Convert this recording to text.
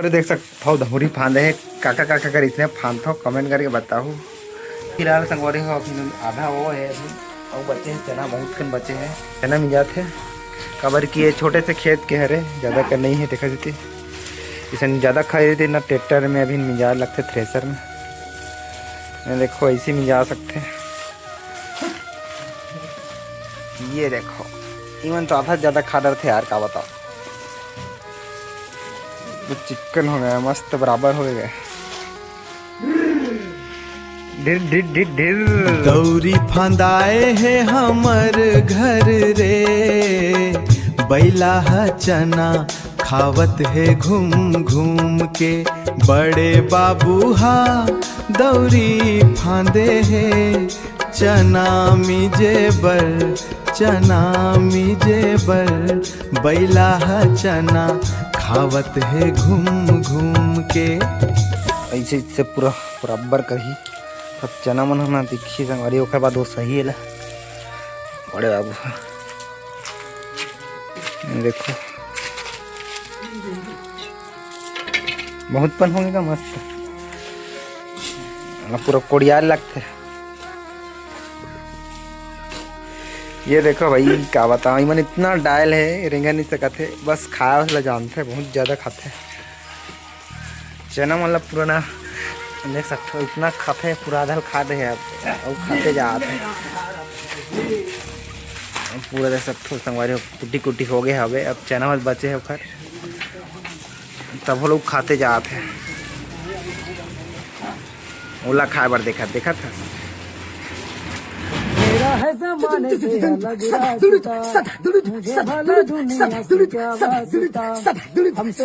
संगवारी देख सकते हो धौरी फांदे है काका काका कर इसने फांद हो कमेंट करके बताओ। फिलहाल संगवारी हो आधा वो है और बचे हैं चना बहुत कन बचे हैं चना मिल जाते कवर किए छोटे से खेत के हरे ज़्यादा कर नहीं है देखा देती इसे ज़्यादा खाई थी ना ट्रैक्टर में अभी मिजा लगते थ्रेसर में देखो ऐसे मिजा सकते हैं। ये देखो इवन तो आधा ज़्यादा खा डर थे यार का बताओ तो चिकन हो गया मस्त बराबर हो गए ढिर ढिर ढिर ढिर दौरी फंदाए है हमर घर रे बैला चना खावत है घूम घूम के बड़े बाबू हा दौरी फांदे है चना मिजे बर बैला चना खावत है घूम घूम के ऐसे इससे पूरा बराबर करी अब चना मन ना दिखी संगवारी ओकर बाद वो सही है बड़े बाबू देखो बहुत पन होंगे का मस्त पूरा कोड़ियाल लगते ये देखो भाई क्या बताऊँ मन इतना डायल है रेंगा नहीं सकते बस खाया वाला जानते बहुत ज़्यादा खाते चना मतलब पुराना देख सकते हो इतना खाते पूरा आधा खा दे है अब खाते जाते पूरा देख सकते हो संगवारी कुटी कुटी हो गए हवे अब चना वाल बचे है खैर तब लोग खाते जाते हैं ओला खाए बार देखा था मेरा है ज़माने से अलग रास्ता मुझे भला दुनिया से क्या वास्ता हमसे